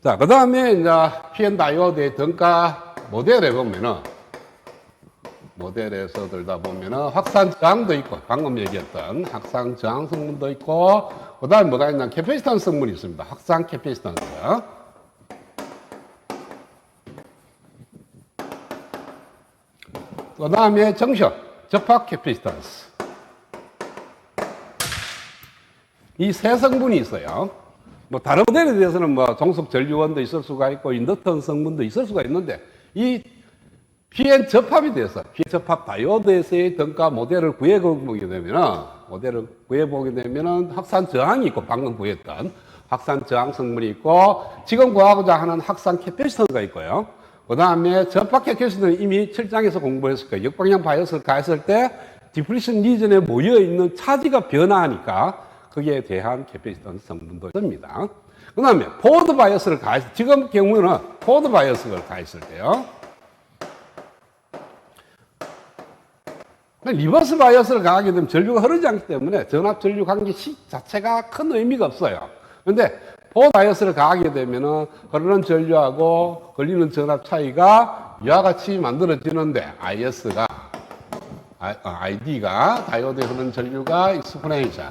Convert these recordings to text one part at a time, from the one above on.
자, 그 다음에 이제 PN 다이오드의 등가 모델에 보면은, 모델에서 들다 보면은 확산 저항도 있고, 방금 얘기했던 확산 저항 성분도 있고, 그 다음에 뭐가 있냐, 캐패시턴스 성분이 있습니다. 확산 캐패시턴스. 그 다음에 정션, 접합 캐패시턴스. 이 세 성분이 있어요. 뭐 다른 모델에 대해서는 뭐 종속 전류원도 있을 수가 있고 인덕턴 성분도 있을 수가 있는데 이 PN 접합에 대해서 PN 접합 다이오드에서의 등가 모델을 구해보게 되면은 확산 저항이 있고 방금 구했던 확산 저항 성분이 있고 지금 구하고자 하는 확산 캐패시턴스가 있고요. 그 다음에 접합 캐패시턴스는 이미 7장에서 공부했을 거예요. 역방향 바이오스를 가했을 때 디플리션 리전에 모여 있는 차지가 변화하니까 거기에 대한 캐패시턴스 성분도 있습니다. 그 다음에 포워드 바이어스를 가했을 때, 지금 경우는 포워드 바이어스를 가했을 때요. 리버스 바이어스를 가하게 되면 전류가 흐르지 않기 때문에 전압 전류 관계 자체가 큰 의미가 없어요. 그런데 포워드 바이어스를 가하게 되면은 흐르는 전류하고 걸리는 전압 차이가 이와 같이 만들어지는데 ID가 다이오드에 흐르는 전류가 익스포넨셜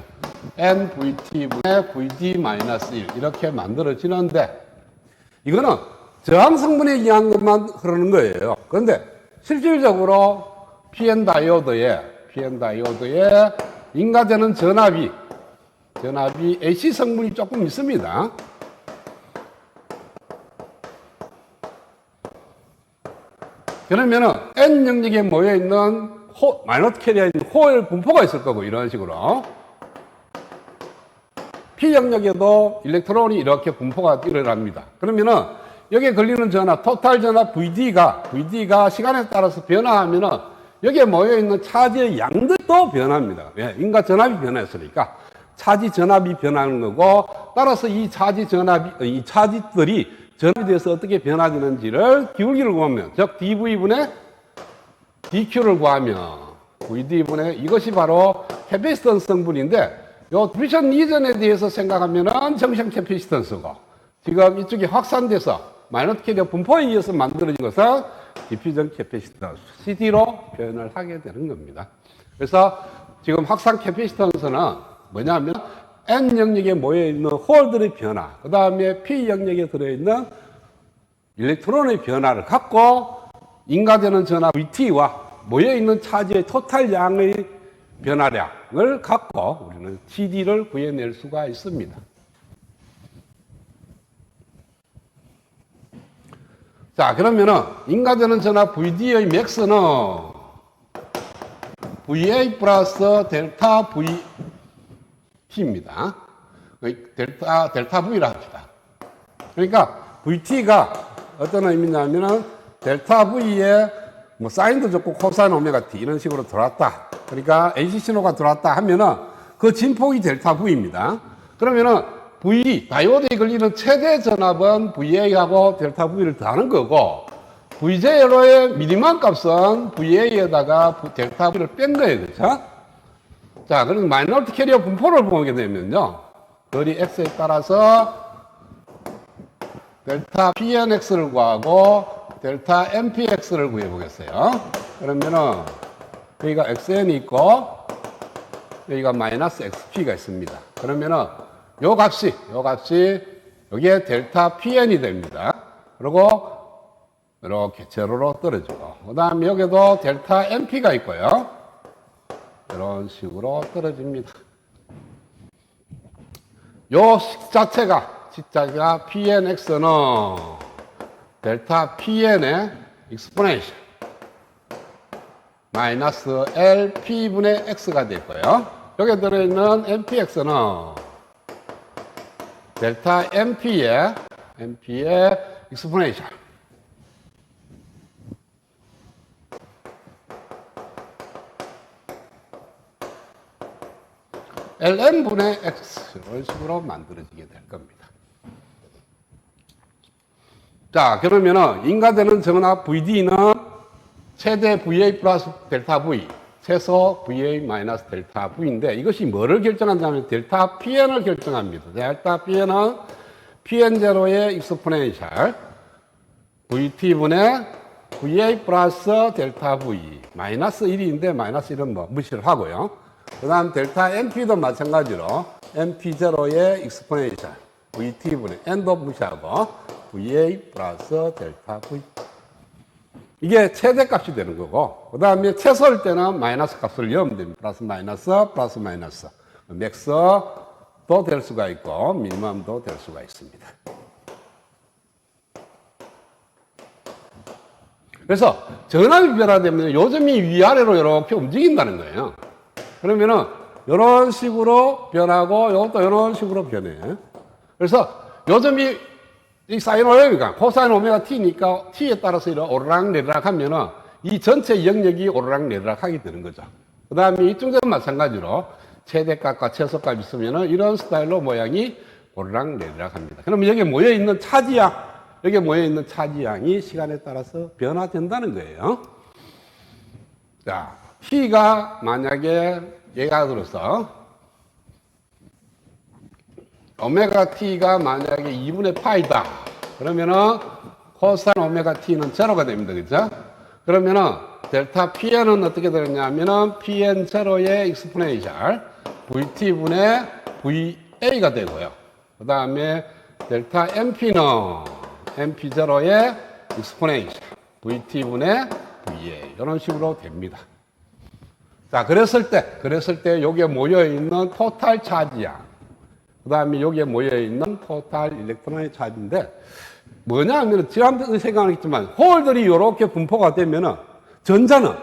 NVT분의 VD-1 이렇게 만들어지는데 이거는 저항 성분에 의한 것만 흐르는 거예요. 그런데 실질적으로 PN 다이오드에 인가되는 전압이 AC 성분이 조금 있습니다. 그러면은 N 영역에 모여있는 마이너스 캐리어에 있는 호일 분포가 있을 거고 이런 식으로 P 영역에도 일렉트론이 이렇게 분포가 일어납니다. 그러면은 여기에 걸리는 전압, 토탈 전압 VD가 시간에 따라서 변화하면은 여기에 모여있는 차지의 양들도 변합니다. 왜? 인가 전압이 변했으니까 차지 전압이 변하는 거고 따라서 이 차지들이 전압에 대해서 어떻게 변화되는지를 기울기를 구하면 즉 dV분의 dQ를 구하면 VD분의 이것이 바로 캐패시턴스 성분인데 요 디퓨전 리전에 대해서 생각하면은 정션 캐패시턴스고 지금 이쪽이 확산돼서 마이너스 캐리어 분포에 의해서 만들어진 것은 디퓨전 캐패시턴스 CD로 표현을 하게 되는 겁니다. 그래서 지금 확산 캐패시턴스는 뭐냐면 N 영역에 모여있는 홀들의 변화, 그 다음에 P 영역에 들어있는 일렉트론의 변화를 갖고 인가되는 전압 VT와 모여있는 차지의 토탈 양의 변화량을 갖고 우리는 TD를 구해낼 수가 있습니다. 자, 그러면은 인가되는 전압 VD의 맥스는 VA 플러스 델타 VT입니다. 델타 V라 합시다. 그러니까 VT가 어떤 의미냐면은 델타 V에 뭐 사인도 좋고 코사인 오메가 T 이런 식으로 들어왔다. 그러니까 AC 신호가 들어왔다 하면은 그 진폭이 델타 V입니다. 그러면은 다이오드에 걸리는 최대 전압은 VA하고 델타 V를 더하는 거고 VJLO의 미니멈 값은 VA에다가 델타 V를 뺀 거예요. 그렇죠? 자, 그럼 마이너리티 캐리어 분포를 보게 되면요. 거리 X에 따라서 델타 PNX를 구하고 델타 MPX를 구해보겠어요. 그러면은 여기가 XN이 있고 여기가 마이너스 XP가 있습니다. 그러면은 요 값이 여기에 델타 PN이 됩니다. 그리고 이렇게 제로로 떨어지고 그 다음에 여기도 델타 MP가 있고요. 이런 식으로 떨어집니다. 요 자체가 PNX는 델타 PN의 익스포넨셜 마이너스 LP분의 X가 되고요. 여기에 들어있는 MPX는 델타 MP의 익스포넨셜 LM분의 X 이런 식으로 만들어지게 될 겁니다. 자, 그러면은 인가되는 전압 VD는 최대 VA 플러스 델타 V, 최소 VA 마이너스 델타 V인데 이것이 뭐를 결정한다면 델타 PN을 결정합니다. 델타 PN은 pn0의 익스포넨셜 vt분의 va 플러스 델타 v 마이너스 1인데 마이너스 1은 뭐 무시를 하고요. 그 다음 델타 np도 마찬가지로 np0의 익스포넨셜 vt분의 n도 무시하고 va 플러스 델타 v 이게 최대값이 되는 거고, 그 다음에 최소일 때는 마이너스 값을 넣으면 됩니다. 플러스 마이너스 맥스도 될 수가 있고 미니멈도 될 수가 있습니다. 그래서 전압이 변화되면 요점이 위아래로 이렇게 움직인다는 거예요. 그러면은 이런 식으로 변하고 이것도 이런 식으로 변해. 그래서 요점이 이 사인 오메가, 코사인 오메가 t니까 t에 따라서 이런 오르락내리락 하면은 이 전체 영역이 오르락내리락 하게 되는 거죠. 그 다음에 이쪽도 마찬가지로 최대값과 최소값이 있으면은 이런 스타일로 모양이 오르락내리락 합니다. 그러면 여기에 모여있는 차지양, 여기에 모여있는 차지양이 시간에 따라서 변화된다는 거예요. 자, t가 만약에 얘가 들어서 오메가 t가 만약에 2분의 파이다. 그러면은 코사인 오메가 t는 제로가 됩니다. 그죠? 그러면은 델타 pn은 어떻게 되느냐면은 pn0의 익스포넨셜 vt분의 va가 되고요. 그 다음에 델타 np는 np0의 익스포넨셜 vt분의 va 이런 식으로 됩니다. 자, 그랬을 때 여기에 모여있는 토탈 차지양, 그 다음에 여기에 모여있는 토탈 일렉트론의 차지인데 뭐냐 하면 지난번에 생각했지만 홀들이 이렇게 분포가 되면은 전자는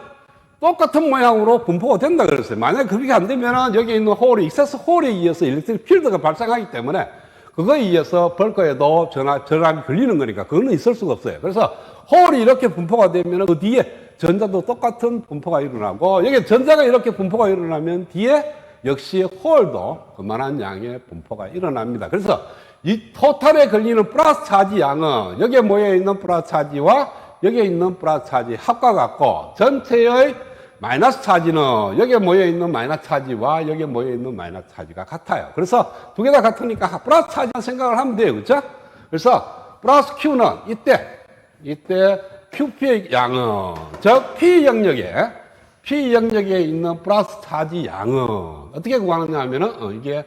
똑같은 모양으로 분포가 된다 그랬어요. 만약에 그렇게 안 되면은 여기 있는 홀이 익세스 홀에 의해서 일렉트릭 필드가 발생하기 때문에 그거에 의해서 벌거에도 전압이 걸리는 거니까 그거는 있을 수가 없어요. 그래서 홀이 이렇게 분포가 되면은 그 뒤에 전자도 똑같은 분포가 일어나고 여기 전자가 이렇게 분포가 일어나면 뒤에 역시 홀도 그만한 양의 분포가 일어납니다. 그래서 이 토탈에 걸리는 플러스 차지 양은 여기에 모여있는 플러스 차지와 여기에 있는 플러스 차지 합과 같고 전체의 마이너스 차지는 여기에 모여있는 마이너스 차지와 여기에 모여있는 마이너스 차지가 같아요. 그래서 두 개 다 같으니까 플러스 차지만 생각을 하면 돼요. 그렇죠? 그래서 플러스 Q는 이때 QP의 양은 즉 P 영역에 있는 플러스 차지 양은 어떻게 구하느냐 하면은 이게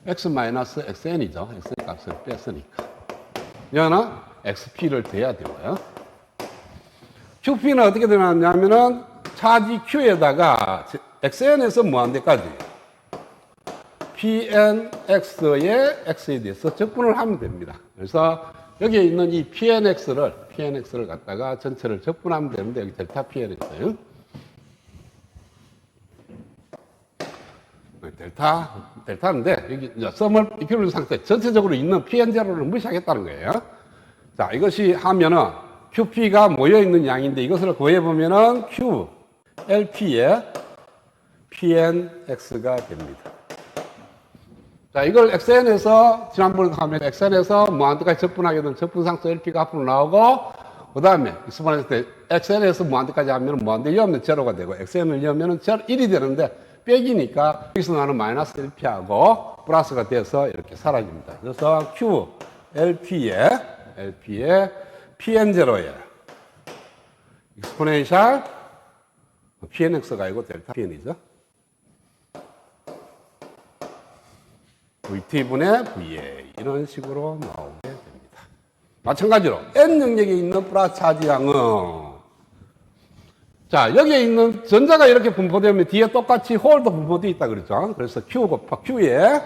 x-xn이죠. x의 값을 뺐으니까. 여기는 xp를 대야 되고요. qp는 어떻게 되냐면은 차지 q에다가 xn에서 무한대까지 pnx의 x에 대해서 적분을 하면 됩니다. 그래서 여기에 있는 이 pnx를 갖다가 전체를 적분하면 되는데 여기 델타 pnx예요. 델타인데, 여기 썸을 이큐리블 상태 전체적으로 있는 pn0를 무시하겠다는 거예요. 자, 이것이 하면은 qp가 모여있는 양인데 이것을 구해보면은 qlp의 pnx가 됩니다. 자, 이걸 xn에서, 지난번에 하면 xn에서 무한대까지 적분하게 되면 적분상수 lp가 앞으로 나오고, 그 다음에 익스포넨셜 때 xn에서 무한대까지 하면 무한대 이하면 제로가 되고, xn을 이하면 1이 되는데, 빼기니까 여기서 나는 마이너스 1p하고 플러스가 돼서 이렇게 사라집니다. 그래서 QLP의 PN0의 익스포넨셜 PNX가 아니고 델타 PN이죠. VT분의 VA 이런 식으로 나오게 됩니다. 마찬가지로 N 영역에 있는 플러스 차지량은 자, 여기에 있는 전자가 이렇게 분포되면 뒤에 똑같이 홀도 분포되어 있다 그랬죠. 그래서 Q 곱하기 Q에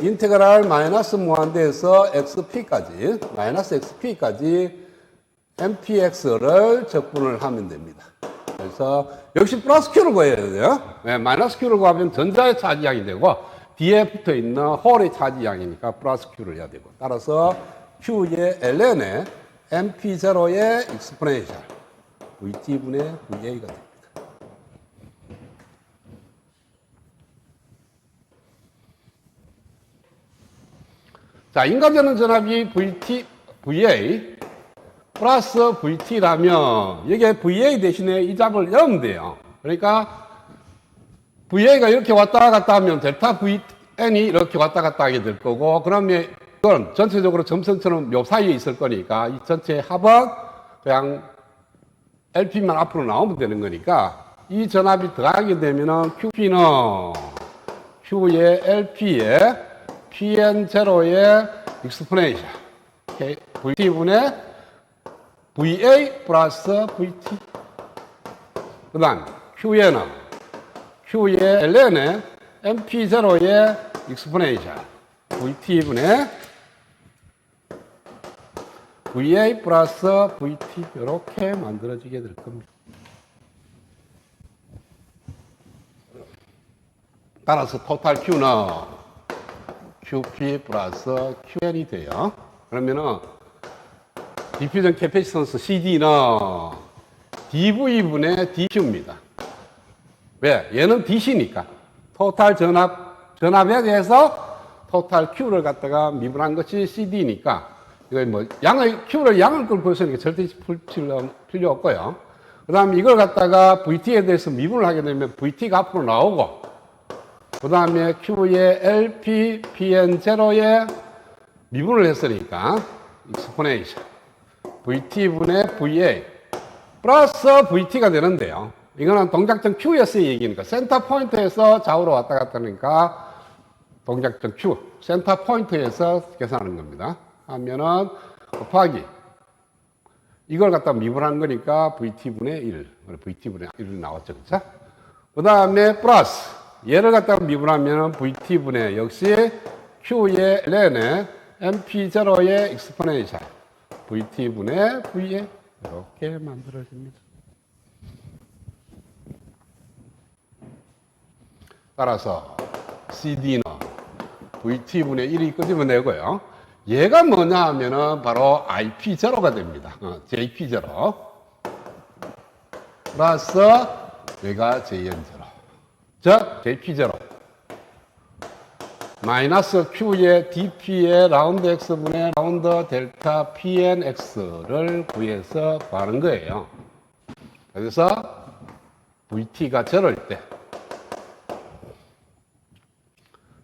인테그랄 마이너스 무한대에서 XP까지, 마이너스 XP까지 MPX를 적분을 하면 됩니다. 그래서 역시 플러스 Q를 구해야 돼요. 네, 마이너스 Q를 구하면 전자의 차지량이 되고 뒤에 붙어 있는 홀의 차지량이니까 플러스 Q를 해야 되고 따라서 Q의 ln의 MP0의 익스포넨셜 VT분의 VA가 됩니다. 자, 인과전원 전압이 VA 플러스 VT라면 여기에 VA 대신에 이 잡을 넣으면 돼요. 그러니까 VA가 이렇게 왔다 갔다 하면 델타 VN이 이렇게 왔다 갔다 하게 될 거고 그러면 이건 전체적으로 점선처럼 요 사이에 있을 거니까 이 전체 합은 그냥 LP만 앞으로 나오면 되는 거니까 이 전압이 더하게 되면은 QP는 Q의 LP에 PN0의 익스포넨셜 VT분의 VA 플러스 VT. 그 다음 Q에는 Q의 LN에 MP0의 익스포넨셜 VT분의 VA 플러스 VT 이렇게 만들어지게 될 겁니다. 따라서 토탈 Q는 QP 플러스 QN이 돼요. 그러면은 디퓨전 캐패시턴스 CD는 DV분의 DQ입니다. 왜? 얘는 DC니까. 토탈 전압에 대해서 토탈 Q를 갖다가 미분한 것이 CD니까 이거 뭐 Q를 양을 끌고 있으니까 절대 풀 필요 없고요. 그 다음에 이걸 갖다가 VT에 대해서 미분을 하게 되면 VT가 앞으로 나오고 그 다음에 Q의 LP, PN0에 미분을 했으니까 익스포넨셜 VT분의 VA 플러스 VT가 되는데요. 이거는 동작점 Q에서의 얘기니까 센터 포인트에서 좌우로 왔다 갔다 하니까 동작점 Q, 센터 포인트에서 계산하는 겁니다. 하면은 곱하기 이걸 갖다 미분한 거니까 VT분의 1, VT분의 1이 나왔죠. 그쵸? 그 다음에 플러스 얘를 갖다가 미분하면 VT분의 역시 Q의 ln의 MP0의 익스포넨셜 VT분의 VA 이렇게 만들어집니다. 따라서 CD는 VT분의 1이 끄집어 내고요. 얘가 뭐냐 하면은 바로 IP0가 됩니다. JP0 플러스 얘가 JN0 즉 JP0 마이너스 Q의 DP의 라운드 X분의 라운드 델타 PNX를 구해서 구하는 거예요. 그래서 VT가 0일 때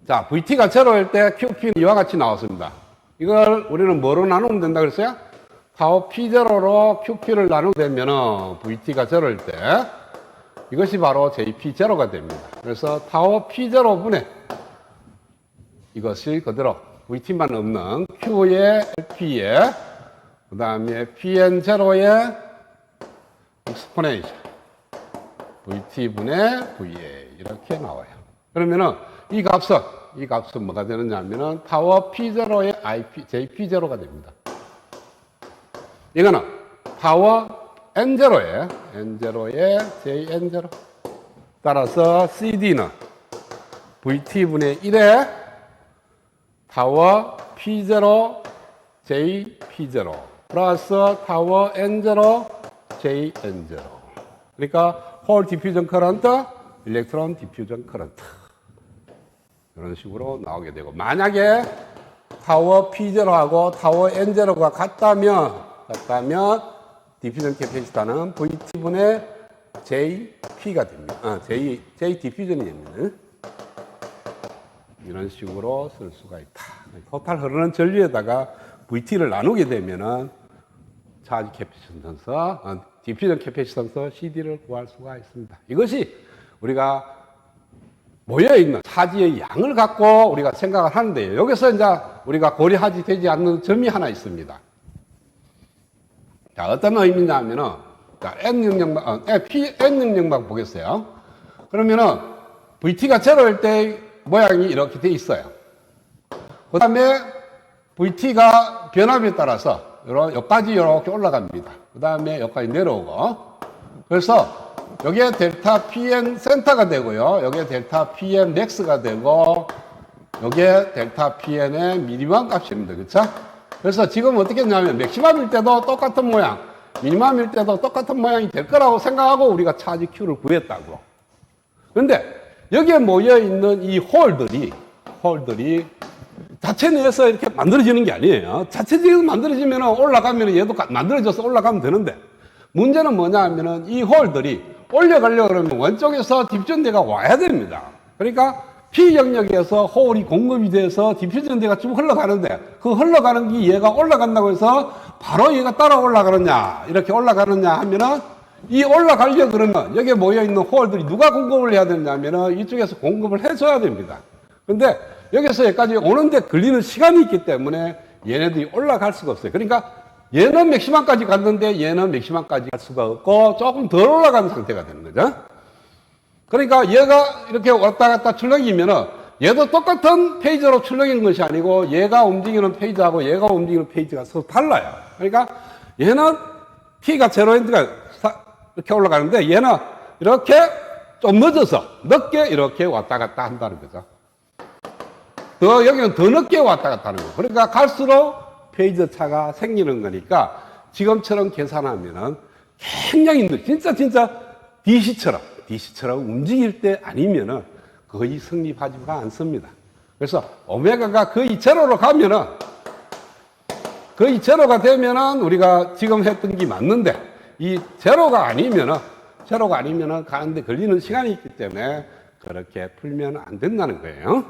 자, VT가 0일 때 QP는 이와 같이 나왔습니다. 이걸 우리는 뭐로 나누면 된다 그랬어요? 타워 P0로 QP를 나누게 되면은 VT가 0일 때 이것이 바로 JP0가 됩니다. 그래서 타워 P0분의 이것이 그대로 VT만 없는 Q의 LP에 그 다음에 PN0의 익스포넨셜 VT분의 VA 이렇게 나와요. 그러면은 이 값은 뭐가 되느냐 하면은 타워 P0의 JP0가 됩니다. 이거는 타워 N0의 JN0 따라서 CD는 VT분의 1에 타워 P0 JP0 플러스 타워 N0 JN0 그러니까 홀 디퓨전 커런트, 일렉트론 디퓨전 커런트 이런 식으로 나오게 되고 만약에 타워 P0하고 타워 N0가 같다면 디퓨전 캐패시터는 VT분의 JP가 됩니다. J 디퓨전이 됩니다. 이런 식으로 쓸 수가 있다. 토탈 흐르는 전류에다가 VT를 나누게 되면은 차지 캐패시턴스, 디퓨전 캐패시턴스 CD를 구할 수가 있습니다. 이것이 우리가 모여있는 차지의 양을 갖고 우리가 생각을 하는데요. 여기서 이제 우리가 고려하지 되지 않는 점이 하나 있습니다. 자, 어떤 의미냐 하면은, 자, N 능력만 보겠어요. 그러면은, VT가 0일 때 모양이 이렇게 돼 있어요. 그 다음에 VT가 변함에 따라서 여기까지 이렇게 올라갑니다. 그 다음에 여기까지 내려오고. 그래서 여기에 델타 PN 센터가 되고요. 여기에 델타 PN 맥스가 되고, 여기에 델타 PN의 미니멈 값입니다. 그쵸? 그래서 지금 어떻게 했냐면, 맥시멈일 때도 똑같은 모양, 미니멈일 때도 똑같은 모양이 될 거라고 생각하고 우리가 차지 Q를 구했다고. 그런데 여기에 모여있는 이 홀들이 자체 내에서 이렇게 만들어지는 게 아니에요. 자체적으로 만들어지면 올라가면 얘도 만들어져서 올라가면 되는데, 문제는 뭐냐 하면은 이 홀들이 올려가려고 그러면 원쪽에서 딥전대가 와야 됩니다. 그러니까 P 영역에서 호울이 공급이 돼서 디퓨전대가 쭉 흘러가는데 그 흘러가는 게 얘가 올라간다고 해서 바로 얘가 따라 올라가느냐 이렇게 올라가느냐 하면은 이 올라가려고 그러면 여기에 모여있는 호울들이 누가 공급을 해야 되느냐 하면은 이쪽에서 공급을 해줘야 됩니다. 근데 여기서 여기까지 오는데 걸리는 시간이 있기 때문에 얘네들이 올라갈 수가 없어요. 그러니까 얘는 맥시멈까지 갔는데 얘는 맥시멈까지 갈 수가 없고 조금 덜 올라가는 상태가 되는 거죠. 그러니까 얘가 이렇게 왔다 갔다 출렁이면은 얘도 똑같은 페이지로 출렁이는 것이 아니고 얘가 움직이는 페이지하고 얘가 움직이는 페이지가 서로 달라요. 그러니까 얘는 T가 제로엔드가 이렇게 올라가는데 얘는 이렇게 좀 늦어서 늦게 이렇게 왔다 갔다 한다는 거죠. 여기는 더 늦게 왔다 갔다 하는 거예요. 그러니까 갈수록 페이지 차가 생기는 거니까 지금처럼 계산하면은 굉장히 힘들어요. 진짜 DC처럼 움직일 때 아니면은 거의 성립하지가 않습니다. 그래서 오메가가 거의 제로로 가면은 거의 제로가 되면은 우리가 지금 했던 게 맞는데 이 제로가 아니면은 가는데 걸리는 시간이 있기 때문에 그렇게 풀면 안 된다는 거예요.